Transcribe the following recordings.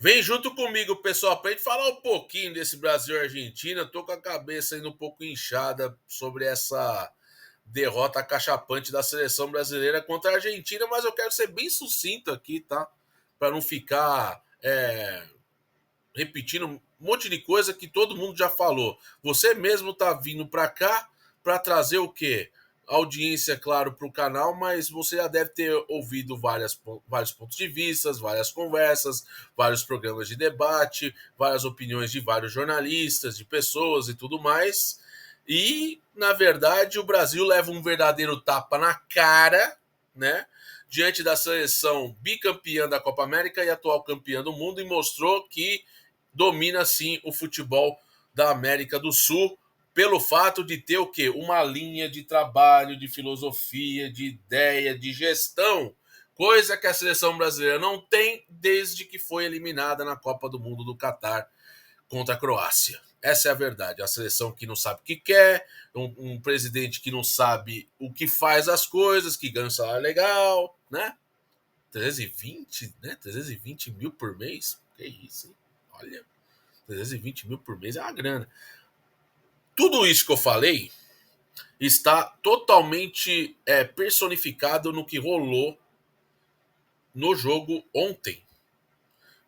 Vem junto comigo, pessoal, para a gente falar um pouquinho desse Brasil e Argentina. Tô com a cabeça ainda um pouco inchada sobre essa derrota cachapante da seleção brasileira contra a Argentina, mas eu quero ser bem sucinto aqui, tá? Para não ficar repetindo um monte de coisa que todo mundo já falou. Você mesmo tá vindo para cá para trazer o quê? Audiência, claro, para o canal, mas você já deve ter ouvido vários pontos de vista, várias conversas, vários programas de debate, várias opiniões de vários jornalistas, de pessoas e tudo mais. E, na verdade, o Brasil leva um verdadeiro tapa na cara, né? Diante da seleção bicampeã da Copa América e atual campeã do mundo, e mostrou que domina sim o futebol da América do Sul pelo fato de ter o quê? Uma linha de trabalho, de filosofia, de ideia, de gestão, coisa que a seleção brasileira não tem desde que foi eliminada na Copa do Mundo do Catar contra a Croácia. Essa é a verdade. A seleção que não sabe o que quer, um presidente que não sabe o que faz as coisas, que ganha um salário legal, né? 320, né? 320 mil por mês? Que isso, hein? Olha, 320 mil por mês é uma grana. Tudo isso que eu falei está totalmente personificado no que rolou no jogo ontem.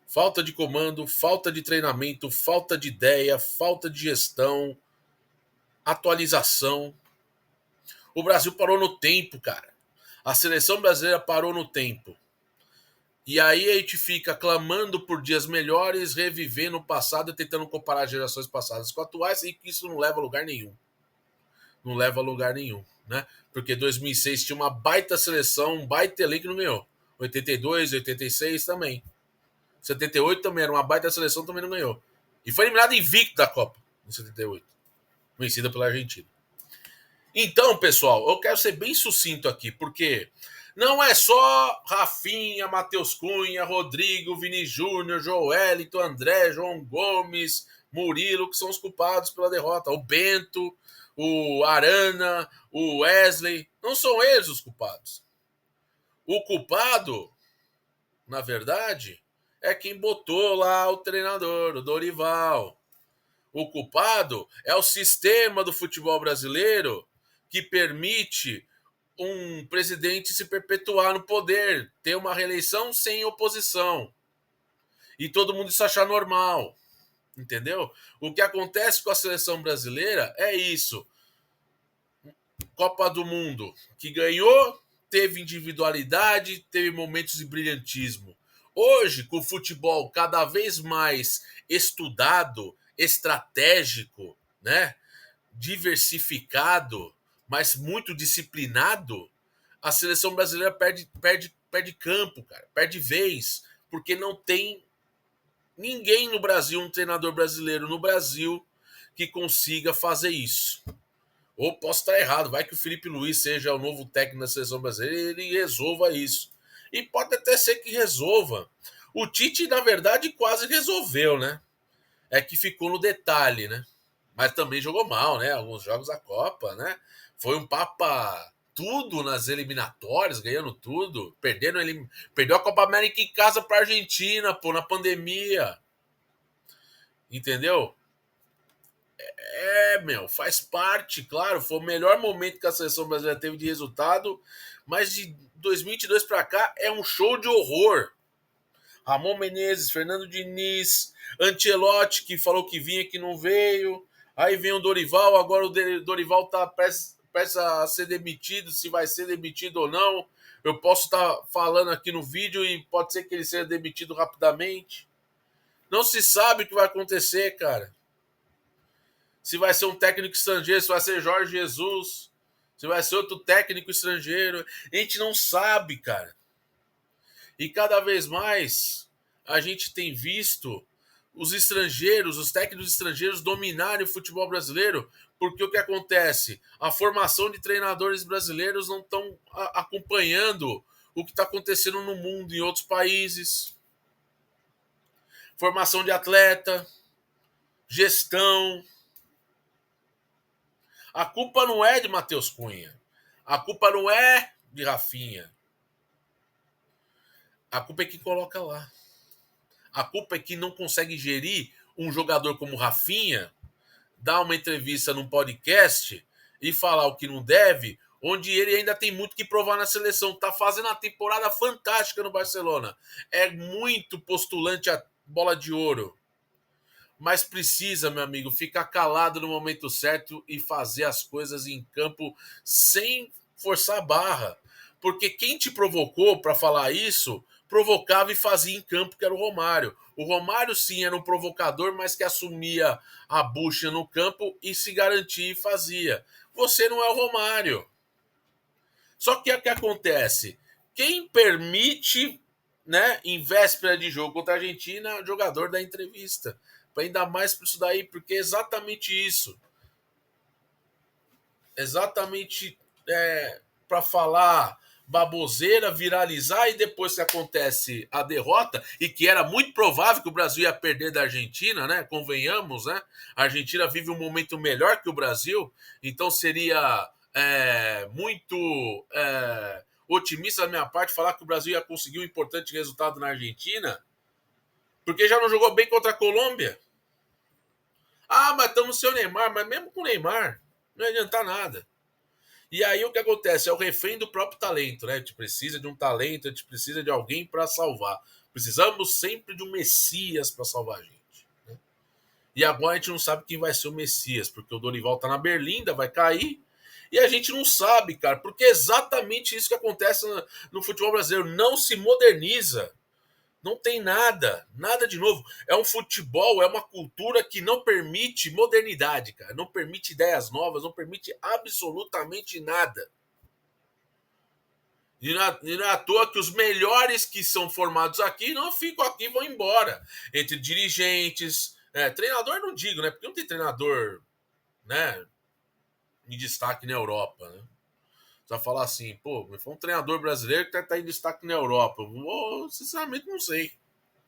Falta de comando, falta de treinamento, falta de ideia, falta de gestão, atualização. O Brasil parou no tempo, cara. A seleção brasileira parou no tempo. E aí a gente fica clamando por dias melhores, revivendo o passado e tentando comparar gerações passadas com atuais, e que isso não leva a lugar nenhum. Não leva a lugar nenhum, né? Porque 2006 tinha uma baita seleção, um baita elenco que não ganhou. 82, 86 também. 78 também era uma baita seleção, também não ganhou. E foi eliminado invicto da Copa, em 78. Vencida pela Argentina. Então, pessoal, eu quero ser bem sucinto aqui, porque não é só Rafinha, Matheus Cunha, Rodrigo, Vini Júnior, Joelito, André, João Gomes, Murilo, que são os culpados pela derrota. O Bento, o Arana, o Wesley, não são eles os culpados. O culpado, na verdade, é quem botou lá o treinador, o Dorival. O culpado é o sistema do futebol brasileiro que permite um presidente se perpetuar no poder, ter uma reeleição sem oposição. E todo mundo isso achar normal. Entendeu? O que acontece com a seleção brasileira é isso. Copa do Mundo, que ganhou, teve individualidade, teve momentos de brilhantismo. Hoje, com o futebol cada vez mais estudado, estratégico, né? Diversificado, mas muito disciplinado, a seleção brasileira perde campo, cara, perde vez, porque não tem ninguém no Brasil, um treinador brasileiro no Brasil, que consiga fazer isso. Ou posso estar errado, vai que o Felipe Luiz seja o novo técnico da seleção brasileira e ele resolva isso. E pode até ser que resolva. O Tite, na verdade, quase resolveu, né? É que ficou no detalhe, né? Mas também jogou mal, né? Alguns jogos da Copa, né? Foi um papa tudo nas eliminatórias, ganhando tudo, perdeu a Copa América em casa para a Argentina, pô, na pandemia. Entendeu? Meu, faz parte, claro, foi o melhor momento que a seleção brasileira teve de resultado, mas de 2022 para cá é um show de horror. Ramon Menezes, Fernando Diniz, Ancelotti, que falou que vinha, que não veio. Aí vem o Dorival, agora o Dorival tá prestes a ser demitido, se vai ser demitido ou não. Eu posso estar falando aqui no vídeo e pode ser que ele seja demitido rapidamente. Não se sabe o que vai acontecer, cara. Se vai ser um técnico estrangeiro, se vai ser Jorge Jesus, se vai ser outro técnico estrangeiro. A gente não sabe, cara. E cada vez mais a gente tem visto os estrangeiros, os técnicos estrangeiros dominarem o futebol brasileiro, porque o que acontece? A formação de treinadores brasileiros não estão acompanhando o que está acontecendo no mundo, em outros países. Formação de atleta, gestão. A culpa não é de Matheus Cunha. A culpa não é de Rafinha. A culpa é quem coloca lá. A culpa é que não consegue gerir um jogador como Rafinha, dar uma entrevista num podcast e falar o que não deve, onde ele ainda tem muito que provar na seleção. Tá fazendo uma temporada fantástica no Barcelona. É muito postulante a bola de ouro. Mas precisa, meu amigo, ficar calado no momento certo e fazer as coisas em campo sem forçar a barra. Porque quem te provocou para falar isso, provocava e fazia em campo, que era o Romário. O Romário, sim, era um provocador, mas que assumia a bucha no campo e se garantia e fazia. Você não é o Romário. Só que o que acontece? Quem permite, né, em véspera de jogo contra a Argentina, é o jogador da entrevista. Ainda mais por isso daí, porque é exatamente isso. Exatamente para falar baboseira, viralizar e depois que acontece a derrota, e que era muito provável que o Brasil ia perder da Argentina, né? Convenhamos, né? A Argentina vive um momento melhor que o Brasil, então seria muito otimista da minha parte falar que o Brasil ia conseguir um importante resultado na Argentina, porque já não jogou bem contra a Colômbia. Ah, mas estamos sem o Neymar, mas mesmo com o Neymar, não ia adiantar nada. E aí o que acontece? É o refém do próprio talento, né? A gente precisa de um talento, a gente precisa de alguém para salvar. Precisamos sempre de um Messias para salvar a gente. Né? E agora a gente não sabe quem vai ser o Messias, porque o Dorival tá na Berlinda, vai cair. E a gente não sabe, cara, porque é exatamente isso que acontece no futebol brasileiro. Não se moderniza. Não tem nada, nada de novo. É um futebol, é uma cultura que não permite modernidade, cara. Não permite ideias novas, não permite absolutamente nada. E não é à toa que os melhores que são formados aqui não ficam aqui e vão embora. Entre dirigentes, treinador não digo, né? Porque não tem treinador, né, em destaque na Europa, né? Você vai falar assim, pô, foi um treinador brasileiro que tá em destaque na Europa. Eu, sinceramente, não sei,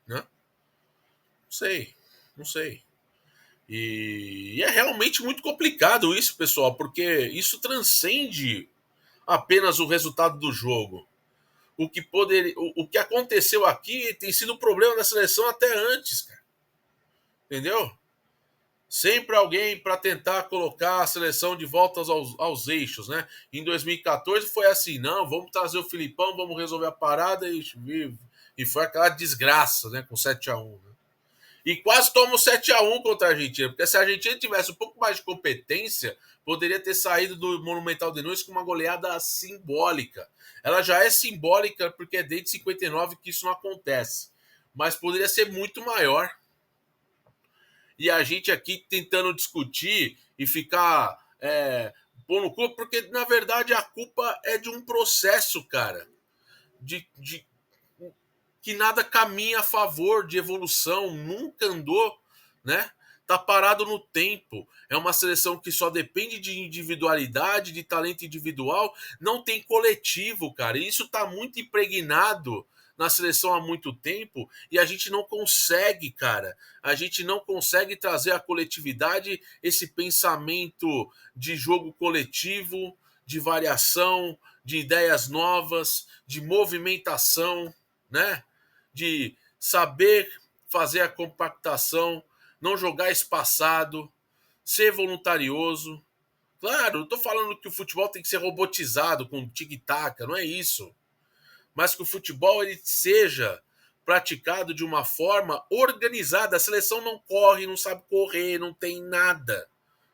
né? Não sei, não sei. E é realmente muito complicado isso, pessoal, porque isso transcende apenas o resultado do jogo. O que aconteceu aqui tem sido um problema da seleção até antes, cara. Entendeu? Sempre alguém para tentar colocar a seleção de volta aos eixos, né? Em 2014 foi assim, não, vamos trazer o Filipão, vamos resolver a parada e foi aquela desgraça, né? Com 7-1. Né? E quase toma o 7-1 contra a Argentina, porque se a Argentina tivesse um pouco mais de competência, poderia ter saído do Monumental de Nunes com uma goleada simbólica. Ela já é simbólica porque é desde 59 que isso não acontece, mas poderia ser muito maior. E a gente aqui tentando discutir e ficar pondo culpa, porque na verdade a culpa é de um processo, cara, de que nada caminha a favor de evolução, nunca andou, né? Tá parado no tempo. É uma seleção que só depende de individualidade, de talento individual, não tem coletivo, cara. E isso tá muito impregnado na seleção há muito tempo e a gente não consegue, cara. A gente não consegue trazer a coletividade, esse pensamento de jogo coletivo, de variação, de ideias novas, de movimentação, né? De saber fazer a compactação, não jogar espaçado, ser voluntarioso. Claro, não estou falando que o futebol tem que ser robotizado com tic-tac, não é isso. Mas que o futebol ele seja praticado de uma forma organizada. A seleção não corre, não sabe correr, não tem nada,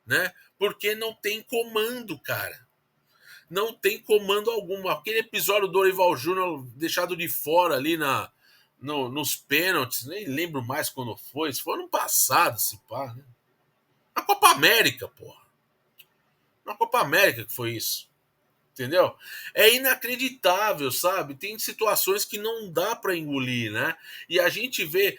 né? Porque não tem comando, cara. Não tem comando algum. Aquele episódio do Dorival Júnior deixado de fora ali nos pênaltis, nem lembro mais quando foi. Isso foi ano passado, se pá, né? Na Copa América, porra. Na Copa América que foi isso. Entendeu? É inacreditável, sabe? Tem situações que não dá para engolir, né? E a gente vê,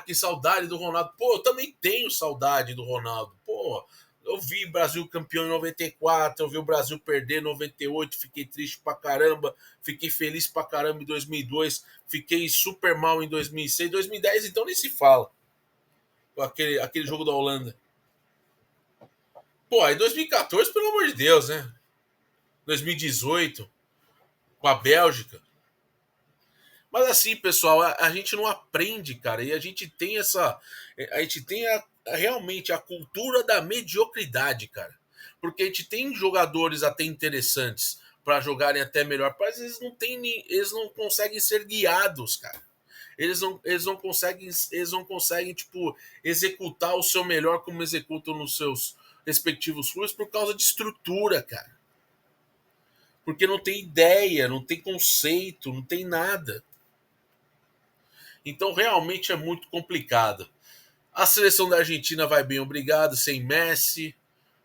que saudade do Ronaldo. Pô, eu também tenho saudade do Ronaldo. Pô, eu vi o Brasil campeão em 94, eu vi o Brasil perder em 98, fiquei triste pra caramba, fiquei feliz pra caramba em 2002, fiquei super mal em 2006, 2010, então nem se fala. Aquele jogo da Holanda. Pô, aí 2014, pelo amor de Deus, né? 2018, com a Bélgica. Mas assim, pessoal, a gente não aprende, cara, e a gente tem essa. A gente tem realmente a cultura da mediocridade, cara. Porque a gente tem jogadores até interessantes para jogarem até melhor, mas eles não conseguem ser guiados, cara. Eles não conseguem, tipo, executar o seu melhor como executam nos seus respectivos clubes por causa de estrutura, cara. Porque não tem ideia, não tem conceito, não tem nada. Então realmente é muito complicado. A seleção da Argentina vai bem, obrigado, sem Messi,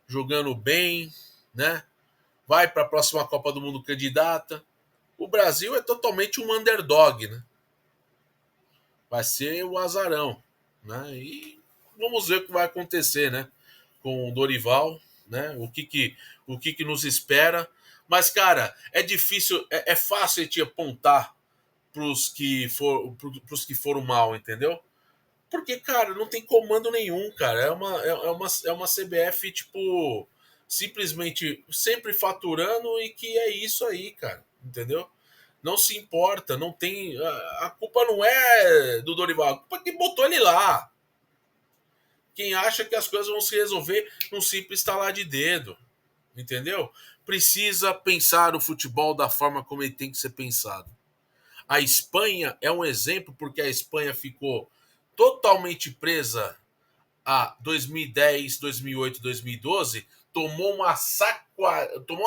jogando bem, né? Vai para a próxima Copa do Mundo candidata. O Brasil é totalmente um underdog, né? Vai ser o azarão, né? E vamos ver o que vai acontecer, né? Com o Dorival, né? O que nos espera. Mas, cara, é difícil, é fácil a gente apontar pros que foram mal, entendeu? Porque, cara, não tem comando nenhum, cara. É uma CBF, tipo, simplesmente sempre faturando e que é isso aí, cara. Entendeu? Não se importa, não tem. A culpa não é do Dorival, a culpa é que botou ele lá. Quem acha que as coisas vão se resolver num simples estalar de dedo. Entendeu? Precisa pensar o futebol da forma como ele tem que ser pensado. A Espanha é um exemplo porque a Espanha ficou totalmente presa a 2010, 2008, 2012, tomou uma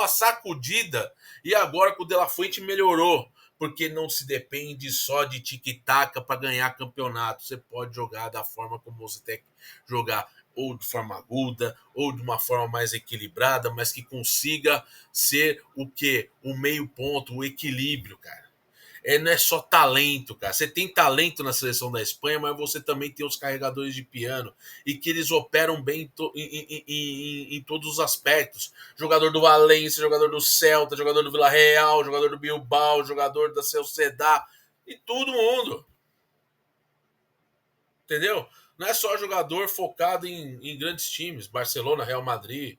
sacudida e agora com o De La Fuente melhorou, porque não se depende só de tic-tac para ganhar campeonato. Você pode jogar da forma como você tem que jogar, ou de forma aguda, ou de uma forma mais equilibrada, mas que consiga ser o que? O meio ponto, o equilíbrio, cara. Não é só talento, cara. Você tem talento na seleção da Espanha, mas você também tem os carregadores de piano e que eles operam bem em todos os aspectos. Jogador do Valência, jogador do Celta, jogador do Villarreal, jogador do Bilbao, jogador da Sociedad e todo mundo. Entendeu? Não é só jogador focado em grandes times, Barcelona, Real Madrid,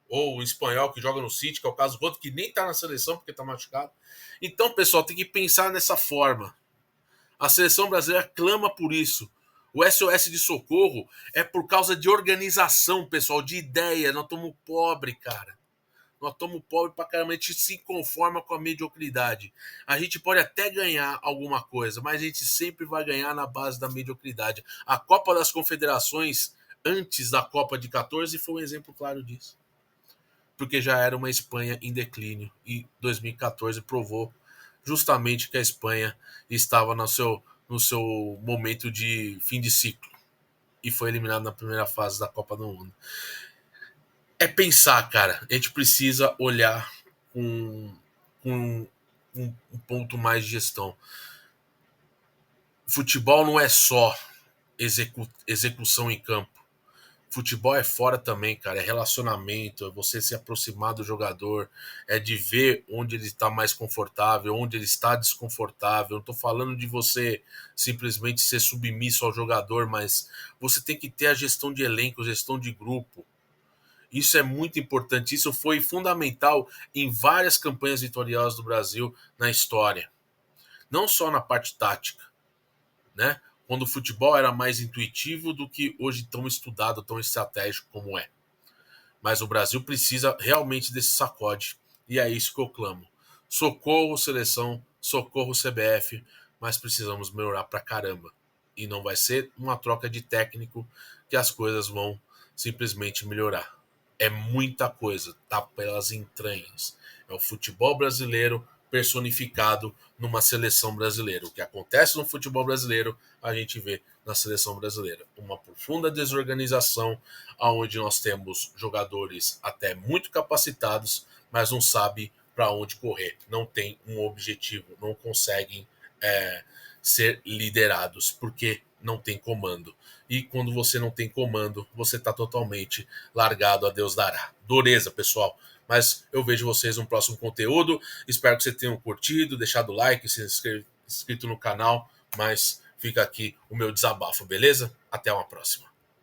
ou o espanhol que joga no City, que é o caso do outro, que nem tá na seleção porque tá machucado. Então, pessoal, tem que pensar nessa forma. A seleção brasileira clama por isso. O SOS de socorro é por causa de organização, pessoal, de ideia. Nós estamos pobre, cara. Nós estamos pobre pra caramba. A gente se conforma com a mediocridade. A gente pode até ganhar alguma coisa, mas a gente sempre vai ganhar na base da mediocridade. A Copa das Confederações, antes da Copa de 14, foi um exemplo claro disso. Porque já era uma Espanha em declínio. E 2014 provou justamente que a Espanha estava no seu momento de fim de ciclo e foi eliminado na primeira fase da Copa do Mundo. É pensar, cara. A gente precisa olhar com um ponto mais de gestão. Futebol não é só execução em campo. Futebol é fora também, cara. É relacionamento, é você se aproximar do jogador, é de ver onde ele está mais confortável, onde ele está desconfortável. Não tô falando de você simplesmente ser submisso ao jogador, mas você tem que ter a gestão de elenco, gestão de grupo. Isso é muito importante. Isso foi fundamental em várias campanhas vitoriosas do Brasil na história. Não só na parte tática, né? Quando o futebol era mais intuitivo do que hoje tão estudado, tão estratégico como é. Mas o Brasil precisa realmente desse sacode. E é isso que eu clamo. Socorro, seleção, socorro, CBF, mas precisamos melhorar pra caramba. E não vai ser uma troca de técnico que as coisas vão simplesmente melhorar. É muita coisa, tá pelas entranhas. É o futebol brasileiro personificado numa seleção brasileira. O que acontece no futebol brasileiro, a gente vê na seleção brasileira. Uma profunda desorganização, onde nós temos jogadores até muito capacitados, mas não sabe para onde correr, não tem um objetivo, não conseguem ser liderados, porque não tem comando. E quando você não tem comando, você está totalmente largado a Deus dará. Dureza, pessoal. Mas eu vejo vocês no próximo conteúdo. Espero que vocês tenham curtido, deixado o like, se inscrito no canal. Mas fica aqui o meu desabafo, beleza? Até uma próxima.